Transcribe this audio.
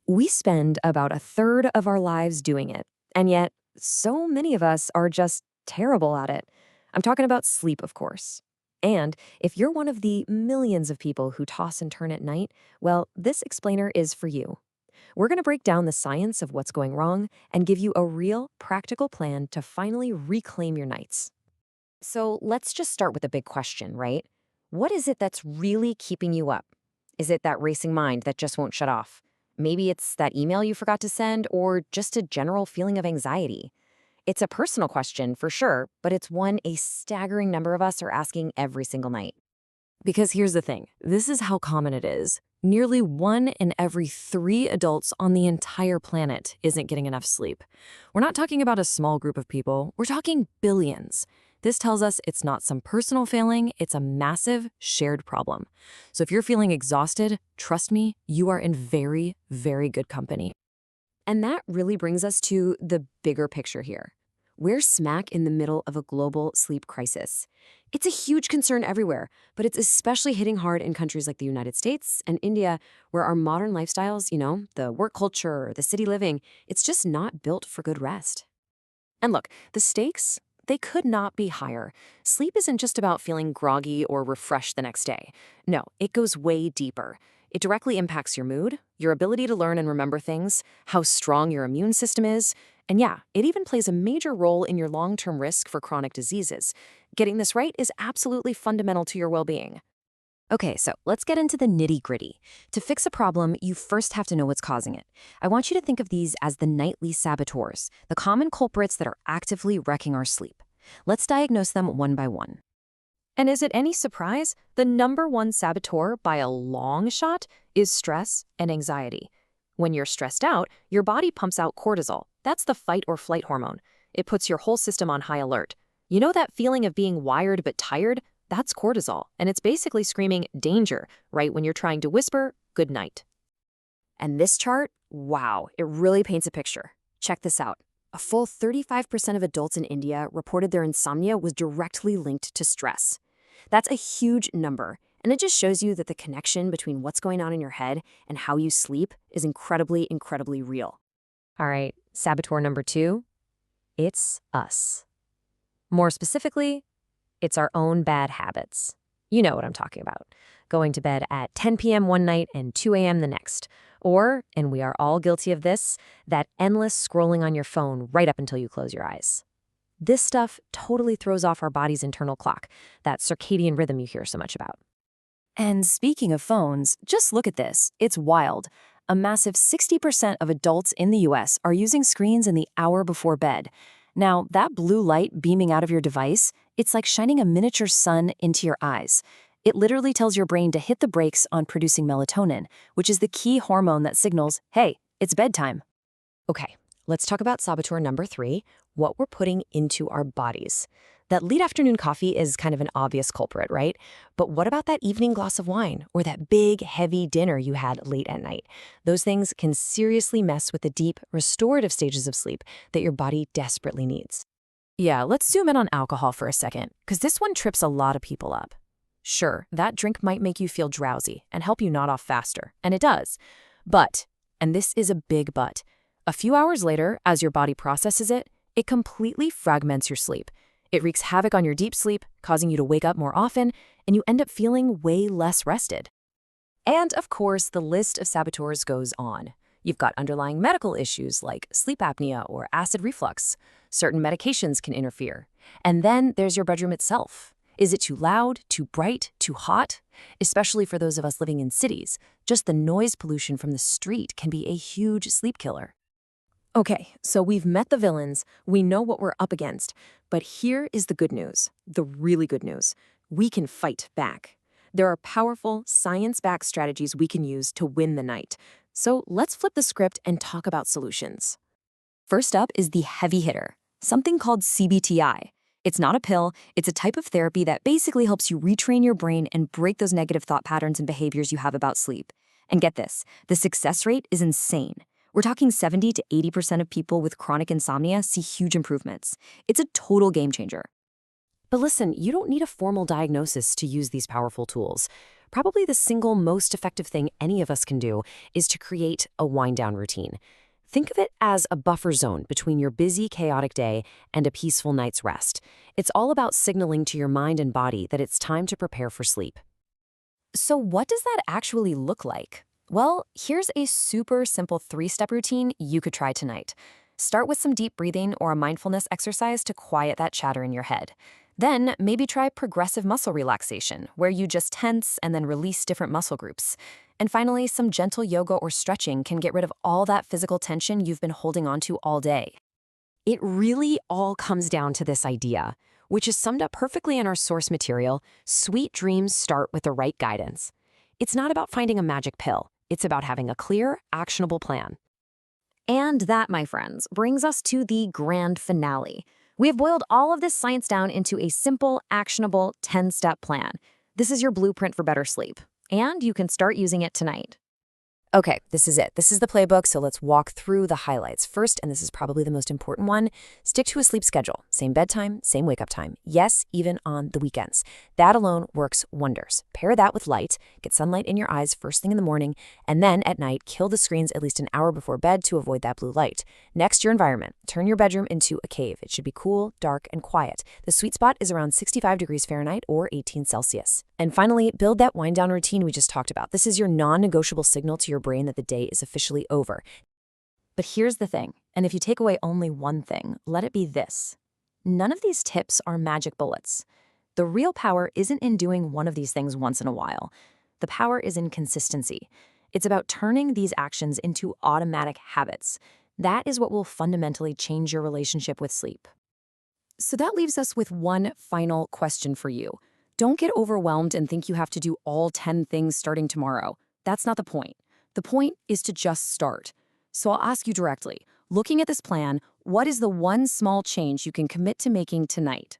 We spend about a third of our lives doing it, and yet so many of us are just terrible at it. I'm talking about sleep, of course. And if you're one of the millions of people who toss and turn at night, well, this explainer is for you. We're going to break down the science of what's going wrong and give you a real, practical plan to finally reclaim your nights. So let's just start with a big question, right? What is it that's really keeping you up? Is it that racing mind that just won't shut off? Maybe it's that email you forgot to send, or just a general feeling of anxiety. It's a personal question for sure, but it's one a staggering number of us are asking every single night. Because here's the thing, this is how common it is. Nearly 1 in every 3 adults on the entire planet isn't getting enough sleep. We're not talking about a small group of people, we're talking billions. This tells us it's not some personal failing, it's a massive shared problem. So if you're feeling exhausted, trust me, you are in very, very good company. And that really brings us to the bigger picture here. We're smack in the middle of a global sleep crisis. It's a huge concern everywhere, but it's especially hitting hard in countries like the United States and India, where our modern lifestyles, the work culture, the city living, it's just not built for good rest. And look, the stakes, they could not be higher. Sleep isn't just about feeling groggy or refreshed the next day. No, it goes way deeper. It directly impacts your mood, your ability to learn and remember things, how strong your immune system is, and yeah, it even plays a major role in your long-term risk for chronic diseases. Getting this right is absolutely fundamental to your well-being. Okay, so let's get into the nitty-gritty. To fix a problem, you first have to know what's causing it. I want you to think of these as the nightly saboteurs, the common culprits that are actively wrecking our sleep. Let's diagnose them one by one. And is it any surprise? The number one saboteur by a long shot is stress and anxiety. When you're stressed out, your body pumps out cortisol. That's the fight or flight hormone. It puts your whole system on high alert. You know that feeling of being wired but tired? That's cortisol, and it's basically screaming danger right when you're trying to whisper good night. And this chart, wow, it really paints a picture. Check this out. A full 35% of adults in India reported their insomnia was directly linked to stress. That's a huge number, and it just shows you that the connection between what's going on in your head and how you sleep is incredibly, incredibly real. All right, saboteur number 2, it's us. More specifically, it's our own bad habits. You know what I'm talking about. Going to bed at 10 p.m. one night and 2 a.m. the next. Or, and we are all guilty of this, that endless scrolling on your phone right up until you close your eyes. This stuff totally throws off our body's internal clock, that circadian rhythm you hear so much about. And speaking of phones, just look at this. It's wild. A massive 60% of adults in the US are using screens in the hour before bed. Now, that blue light beaming out of your device, it's like shining a miniature sun into your eyes. It literally tells your brain to hit the brakes on producing melatonin, which is the key hormone that signals, hey, it's bedtime. Okay, let's talk about saboteur number 3, what we're putting into our bodies. That late afternoon coffee is kind of an obvious culprit, right? But what about that evening glass of wine or that big, heavy dinner you had late at night? Those things can seriously mess with the deep, restorative stages of sleep that your body desperately needs. Yeah, let's zoom in on alcohol for a second, because this one trips a lot of people up. Sure, that drink might make you feel drowsy and help you nod off faster, and it does. But, and this is a big but, a few hours later, as your body processes it, it completely fragments your sleep. It wreaks havoc on your deep sleep, causing you to wake up more often, and you end up feeling way less rested. And of course, the list of saboteurs goes on. You've got underlying medical issues like sleep apnea or acid reflux. Certain medications can interfere. And then there's your bedroom itself. Is it too loud, too bright, too hot? Especially for those of us living in cities, just the noise pollution from the street can be a huge sleep killer. Okay, so we've met the villains, we know what we're up against, but here is the good news, the really good news. We can fight back. There are powerful, science-backed strategies we can use to win the night. So let's flip the script and talk about solutions. First up is the heavy hitter, something called CBTI. It's not a pill, it's a type of therapy that basically helps you retrain your brain and break those negative thought patterns and behaviors you have about sleep. And get this, the success rate is insane. We're talking 70 to 80% of people with chronic insomnia see huge improvements. It's a total game changer. But listen, you don't need a formal diagnosis to use these powerful tools. Probably the single most effective thing any of us can do is to create a wind down routine. Think of it as a buffer zone between your busy, chaotic day and a peaceful night's rest. It's all about signaling to your mind and body that it's time to prepare for sleep. So, what does that actually look like? Well, here's a super simple 3-step routine you could try tonight. Start with some deep breathing or a mindfulness exercise to quiet that chatter in your head. Then, maybe try progressive muscle relaxation, where you just tense and then release different muscle groups. And finally, some gentle yoga or stretching can get rid of all that physical tension you've been holding onto all day. It really all comes down to this idea, which is summed up perfectly in our source material: sweet dreams start with the right guidance. It's not about finding a magic pill. It's about having a clear, actionable plan. And that, my friends, brings us to the grand finale. We have boiled all of this science down into a simple, actionable 10-step plan. This is your blueprint for better sleep, and you can start using it tonight. Okay, this is it. This is the playbook, so let's walk through the highlights. First, and this is probably the most important one, stick to a sleep schedule. Same bedtime, same wake-up time. Yes, even on the weekends. That alone works wonders. Pair that with light, get sunlight in your eyes first thing in the morning, and then at night, kill the screens at least an hour before bed to avoid that blue light. Next, your environment. Turn your bedroom into a cave. It should be cool, dark, and quiet. The sweet spot is around 65 degrees Fahrenheit or 18 Celsius. And finally, build that wind-down routine we just talked about. This is your non-negotiable signal to your brain that the day is officially over. But here's the thing, and if you take away only one thing, let it be this. None of these tips are magic bullets. The real power isn't in doing one of these things once in a while. The power is in consistency. It's about turning these actions into automatic habits. That is what will fundamentally change your relationship with sleep. So that leaves us with one final question for you. Don't get overwhelmed and think you have to do all 10 things starting tomorrow. That's not the point. The point is to just start. So I'll ask you directly, looking at this plan, what is the one small change you can commit to making tonight?